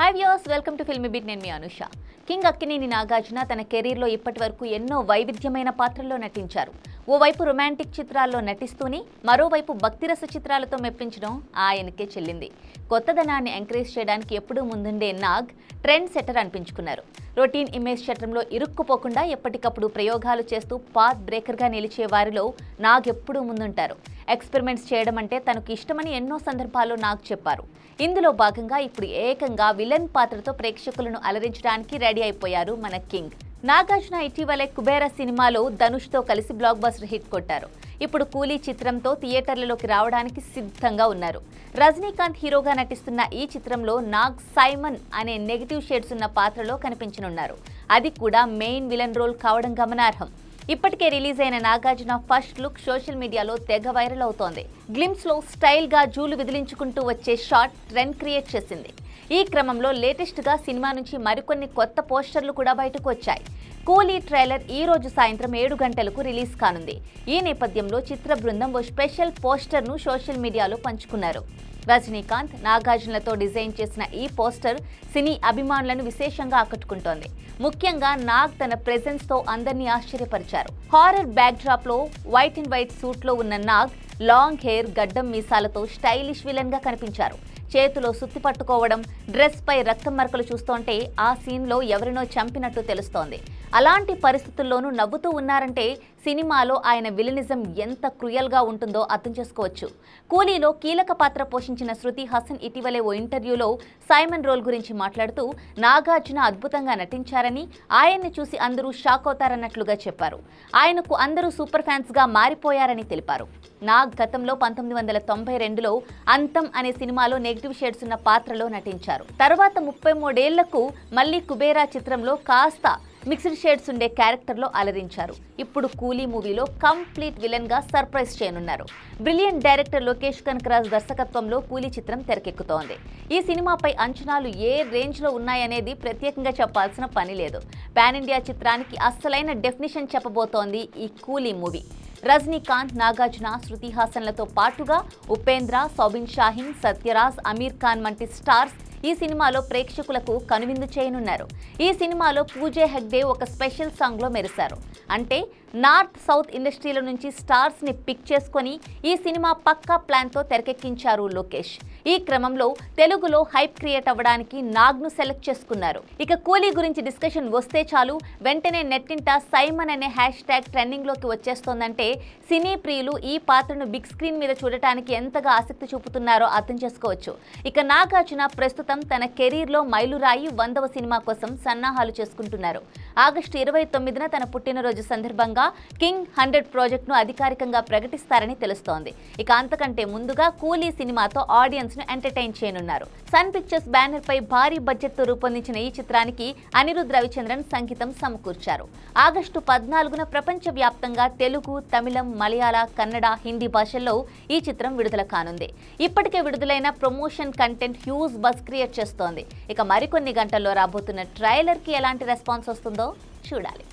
Hi viewers, welcome to filmy beat. నేను మీ Anusha. King Akkineni Nagarjuna తన కెరీర్లో ఇప్పటివరకు ఎన్నో వైవిధ్యమైన పాత్రల్లో నటించారు. ఓవైపు రొమాంటిక్ చిత్రాల్లో నటిస్తూనే మరోవైపు భక్తిరస చిత్రాలతో మెప్పించడం ఆయనకే చెల్లింది. కొత్తదనాన్ని ఎంకరేజ్ చేయడానికి ఎప్పుడూ ముందుండే నాగ్ ట్రెండ్ సెటర్ అనిపించుకున్నారు. రొటీన్ ఇమేజ్ చట్రంలో ఇరుక్కుపోకుండా ఎప్పటికప్పుడు ప్రయోగాలు చేస్తూ పాత్ బ్రేకర్గా నిలిచే వారిలో నాగ్ ఎప్పుడూ ముందుంటారు. ఎక్స్పెరిమెంట్స్ చేయడం అంటే తనకు ఇష్టమని ఎన్నో సందర్భాల్లో నాగ్ చెప్పారు. ఇందులో భాగంగా ఇప్పుడు ఏకంగా విలన్ పాత్రతో ప్రేక్షకులను అలరించడానికి రెడీ అయిపోయారు మన కింగ్. నాగార్జున ఇటీవలే కుబేరా సినిమాలో ధనుష్తో కలిసి బ్లాక్ బస్టర్ హిట్ కొట్టారు. ఇప్పుడు కూలీ చిత్రంతో థియేటర్లలోకి రావడానికి సిద్ధంగా ఉన్నారు. రజనీకాంత్ హీరోగా నటిస్తున్న ఈ చిత్రంలో నాగ్ సైమన్ అనే నెగిటివ్ షేడ్స్ ఉన్న పాత్రలో కనిపించనున్నారు. అది కూడా మెయిన్ విలన్ రోల్ కావడం గమనార్హం. ఇప్పటికే రిలీజ్ అయిన నాగార్జున ఫస్ట్ లుక్ సోషల్ మీడియాలో తెగ వైరల్ అవుతోంది. గ్లిమ్స్ లో స్టైల్ గా జూలు విదిలించుకుంటూ వచ్చే షాట్ ట్రెండ్ క్రియేట్ చేసింది. ఈ క్రమంలో లేటెస్ట్ గా సినిమా నుంచి మరికొన్ని కొత్త పోస్టర్లు కూడా బయటకు వచ్చాయి. కూలీ ట్రైలర్ ఈ రోజు సాయంత్రం 7 గంటలకు రిలీజ్ కానుంది. ఈ నేపథ్యంలో చిత్ర బృందం ఓ స్పెషల్ పోస్టర్ ను సోషల్ మీడియాలో పంచుకున్నారు. రజనీకాంత్, నాగార్జునలతో డిజైన్ చేసిన ఈ పోస్టర్ సినీ అభిమానులను విశేషంగా ఆకట్టుకుంటోంది. ముఖ్యంగా నాగ్ తన ప్రెజెన్స్ తో అందరినీ ఆశ్చర్యపరిచారు. హారర్ బ్యాక్ డ్రాప్ లో వైట్ అండ్ వైట్ సూట్ లో ఉన్న నాగ్ లాంగ్ హెయిర్, గడ్డం మీసాలతో స్టైలిష్ విలన్ గా కనిపించారు. చేతిలో సుత్తి పట్టుకోవడం, డ్రెస్ పై రక్తం మరకలు చూస్తుంటే ఆ సీన్ లో ఎవరినో చంపినట్టు తెలుస్తోంది. అలాంటి పరిస్థితుల్లోనూ నవ్వుతూ ఉన్నారంటే సినిమాలో ఆయన విలనిజం ఎంత క్రూయల్ గా ఉంటుందో అర్థం చేసుకోవచ్చు. కూలీలో కీలక పాత్ర పోషించిన శృతి హాసన్ ఇటీవలే ఓ ఇంటర్వ్యూలో సైమన్ రోల్ గురించి మాట్లాడుతూ నాగార్జున అద్భుతంగా నటించారని, ఆయన్ని చూసి అందరూ షాక్ అవుతారన్నట్లుగా చెప్పారు. ఆయనకు అందరూ సూపర్ ఫ్యాన్స్ గా మారిపోయారని తెలిపారు. నాగ్ గతంలో 1992లో అంతం అనే సినిమాలో నెగిటివ్ షేడ్స్ ఉన్న పాత్రలో నటించారు. తర్వాత 33 ఏళ్లకు మళ్లీ కుబేరా చిత్రంలో కాస్త మిక్స్డ్ షేడ్స్ ఉండే క్యారెక్టర్లో అలరించారు. ఇప్పుడు కూలీ మూవీలో కంప్లీట్ విలన్ గా సర్ప్రైజ్ చేయనున్నారు. బ్రిలియంట్ డైరెక్టర్ లోకేష్ కనకరాజ్ దర్శకత్వంలో కూలీ చిత్రం తెరకెక్కుతోంది. ఈ సినిమాపై అంచనాలు ఏ రేంజ్ లో ఉన్నాయనేది ప్రత్యేకంగా చెప్పాల్సిన పని లేదు. పాన్ ఇండియా చిత్రానికి అస్సలైన డెఫినిషన్ చెప్పబోతోంది ఈ కూలీ మూవీ. రజనీకాంత్, నాగార్జున, శృతి హాసన్లతో పాటుగా ఉపేంద్ర, సౌబిన్ షాహీన్, సత్యరాజ్, అమీర్ ఖాన్ వంటి స్టార్స్ ఈ సినిమాలో ప్రేక్షకులకు కనువిందు చేయనున్నారు. ఈ సినిమాలో పూజే హెగ్డే ఒక స్పెషల్ సాంగ్లో మెరిశారు. అంటే నార్త్ సౌత్ ఇండస్ట్రీల నుంచి స్టార్స్ ని పిక్ చేసుకొని ఈ సినిమా పక్కా ప్లాన్ తో తెరకెక్కించారు లోకేష్. ఈ క్రమంలో తెలుగులో హైప్ క్రియేట్ అవ్వడానికి నాగ్ ను సెలెక్ట్ చేసుకున్నారు. ఇక కూలీ గురించి డిస్కషన్ వస్తే చాలు వెంటనే నెట్టింట సైమన్ అనే హ్యాష్ ట్యాగ్ ట్రెండింగ్ లోకి వచ్చేస్తోందంటే సినీ ప్రియులు ఈ పాత్రను బిగ్ స్క్రీన్ మీద చూడటానికి ఎంతగా ఆసక్తి చూపుతున్నారో అర్థం చేసుకోవచ్చు. ఇక నాగార్జున ప్రస్తుతం తన కెరీర్ లో మైలురాయి 100వ సినిమా కోసం సన్నాహాలు చేసుకుంటున్నారు. ఆగస్టు 29న తన పుట్టినరోజు సందర్భంగా కింగ్ 100 ప్రాజెక్ట్ ను అధికారికంగా ప్రకటిస్తారని తెలుస్తోంది. ఇక అంతకంటే ముందుగా కూలీ సినిమాతో ఆడియన్స్ ను ఎంటర్టైన్ చేయనున్నారు. సన్ పిక్చర్స్ బ్యానర్ పై భారీ బడ్జెట్ తో రూపొందించిన ఈ చిత్రానికి అనిరుద్ రవిచంద్రన్ సంగీతం సమకూర్చారు. ఆగస్టు 14న ప్రపంచ వ్యాప్తంగా తెలుగు, తమిళం, మలయాళ, కన్నడ, హిందీ భాషల్లో ఈ చిత్రం విడుదల కానుంది. ఇప్పటికే విడుదలైన promotion content huge buzz create చేస్తోంది. ఇక మరికొన్ని గంటల్లో రాబోతున్న ట్రైలర్ కి ఎలాంటి రెస్పాన్స్ వస్తుందో చూడాలి.